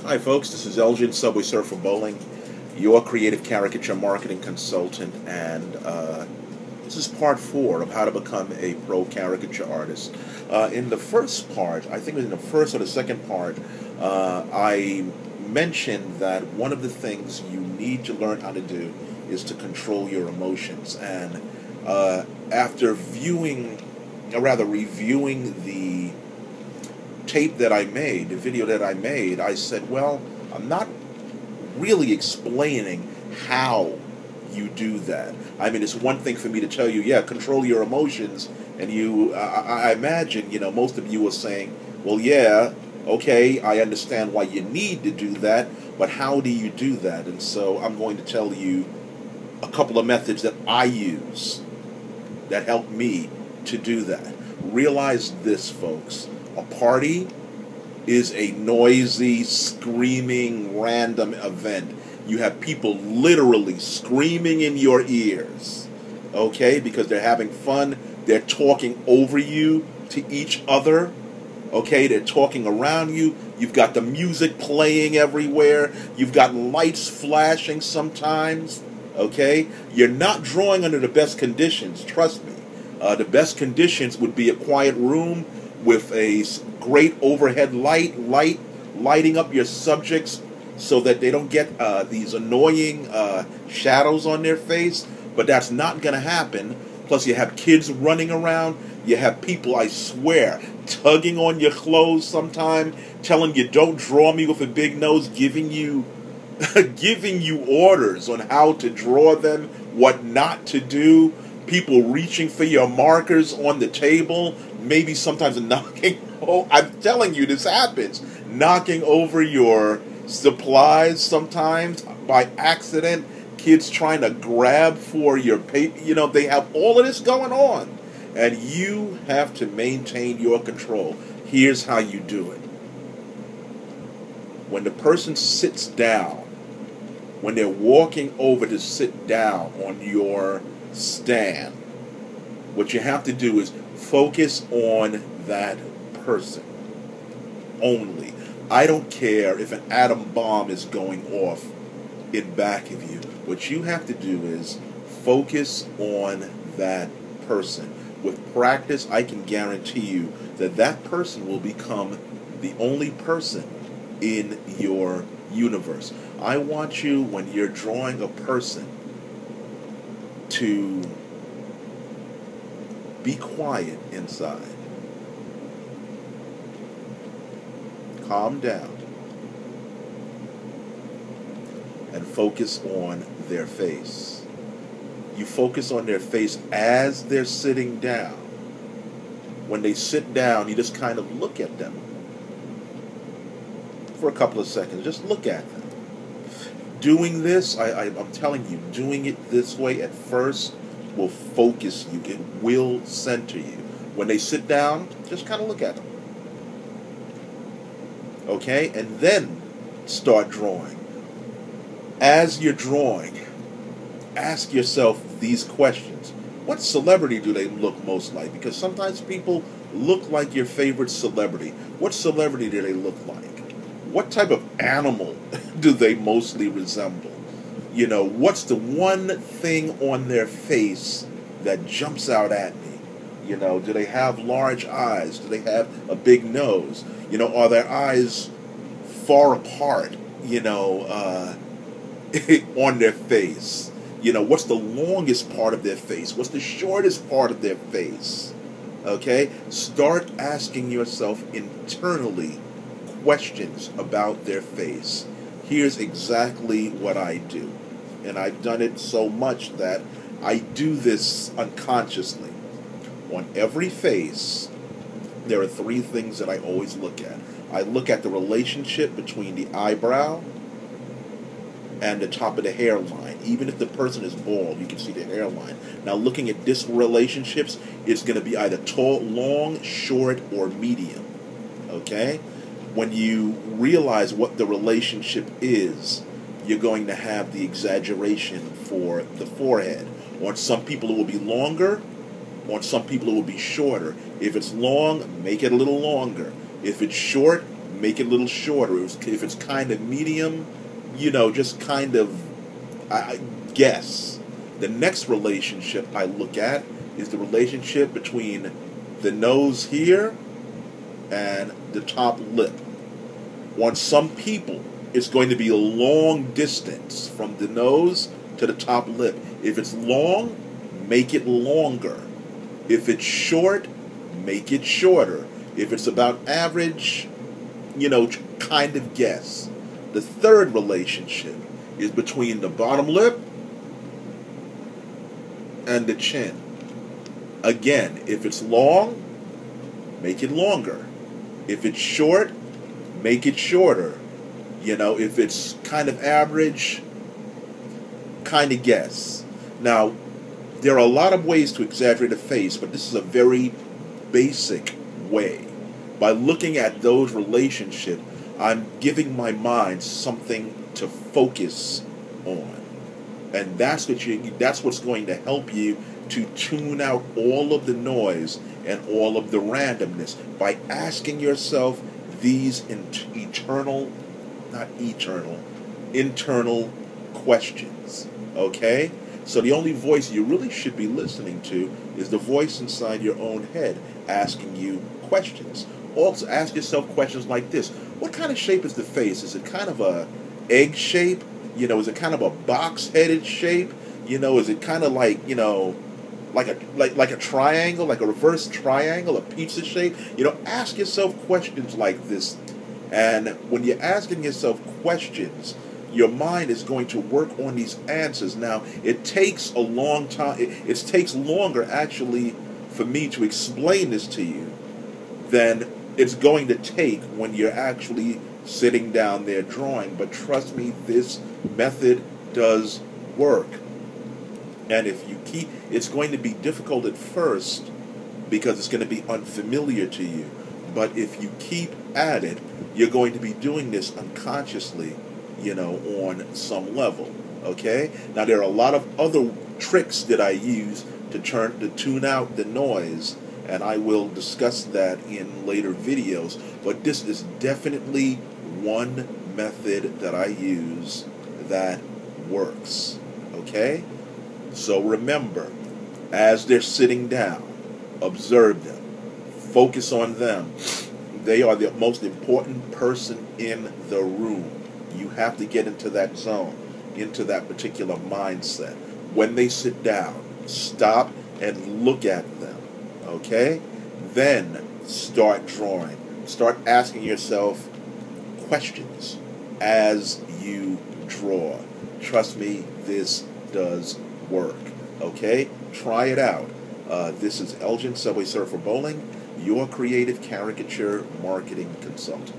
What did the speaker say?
Hi folks, this is Elgin, Subway Surfer Bowling, your creative caricature marketing consultant, and this is part 4 of how to become a pro caricature artist. In the first part, I think it was in the first or the second part, I mentioned that one of the things you need to learn how to do is to control your emotions. And after reviewing the tape that I made, the video that I made, I said, well, I'm not really explaining how you do that. I mean, it's one thing for me to tell you, yeah, control your emotions, and I imagine, most of you are saying, well, yeah, okay, I understand why you need to do that, but how do you do that? And so I'm going to tell you a couple of methods that I use that help me to do that. Realize this, folks. A party is a noisy, screaming, random event. You have people literally screaming in your ears, okay, because they're having fun. They're talking over you to each other, okay, they're talking around you. You've got the music playing everywhere. You've got lights flashing sometimes, okay. You're not drawing under the best conditions, trust me. The best conditions would be a quiet room with a great overhead lighting up your subjects so that they don't get these annoying shadows on their face. But that's not going to happen. Plus, you have kids running around. You have people, I swear, tugging on your clothes sometime, telling you don't draw me with a big nose, giving you orders on how to draw them, what not to do. People reaching for your markers on the table, maybe sometimes knocking, I'm telling you, this happens, knocking over your supplies sometimes by accident, kids trying to grab for your paper, they have all of this going on, and you have to maintain your control. Here's how you do it. When the person sits down, when they're walking over to sit down on your stand, what you have to do is focus on that person only. I don't care if an atom bomb is going off in back of you. What you have to do is focus on that person. With practice, I can guarantee you that that person will become the only person in your universe. I want you, when you're drawing a person, to be quiet inside. Calm down. And focus on their face. You focus on their face as they're sitting down. When they sit down, you just kind of look at them for a couple of seconds. Just look at them. Doing this, I'm telling you, doing it this way at first will focus you. It will center you. When they sit down, just kind of look at them. Okay? And then start drawing. As you're drawing, ask yourself these questions. What celebrity do they look most like? Because sometimes people look like your favorite celebrity. What celebrity do they look like? What type of animal do they mostly resemble? What's the one thing on their face that jumps out at me? Do they have large eyes? Do they have a big nose? Are their eyes far apart, on their face? What's the longest part of their face? What's the shortest part of their face? Okay? Start asking yourself internally questions about their face. Here's exactly what I do. And I've done it so much that I do this unconsciously. On every face, there are 3 things that I always look at. I look at the relationship between the eyebrow and the top of the hairline. Even if the person is bald, you can see the hairline. Now, looking at this relationships, it's going to be either tall, long, short, or medium. Okay? When you realize what the relationship is, you're going to have the exaggeration for the forehead. On some people it will be longer, on some people it will be shorter. If it's long, make it a little longer. If it's short, make it a little shorter. If it's kind of medium, just kind of guess. The next relationship I look at is the relationship between the nose here and the top lip. On some people, it's going to be a long distance from the nose to the top lip. If it's long, make it longer. If it's short, make it shorter. If it's about average, kind of guess. The third relationship is between the bottom lip and the chin. Again, if it's long, make it longer. If it's short, make it shorter. If it's kind of average, kind of guess. Now, there are a lot of ways to exaggerate a face, but this is a very basic way. By looking at those relationships, I'm giving my mind something to focus on. And that's what's going to help you to tune out all of the noise and all of the randomness by asking yourself these internal questions. Okay? So the only voice you really should be listening to is the voice inside your own head asking you questions. Also ask yourself questions like this. What kind of shape is the face? Is it kind of a egg shape? Is it kind of a box-headed shape? Is it kind of like, like a triangle, like a reverse triangle, a pizza shape? Ask yourself questions like this. And when you're asking yourself questions, your mind is going to work on these answers. Now, it takes a long time. It takes longer, actually, for me to explain this to you than it's going to take when you're actually sitting down there drawing. But trust me, this method does work. And if you it's going to be difficult at first because it's going to be unfamiliar to you. But if you keep at it, you're going to be doing this unconsciously, on some level. Okay? Now, there are a lot of other tricks that I use to tune out the noise, and I will discuss that in later videos. But this is definitely one method that I use that works. Okay? So remember, as they're sitting down, observe them. Focus on them. They are the most important person in the room. You have to get into that zone, into that particular mindset. When they sit down, stop and look at them. Okay? Then start drawing. Start asking yourself questions as you draw. Trust me, this does work. Okay? Try it out. This is Elgin, Subway Surfer Bowling, your creative caricature marketing consultant.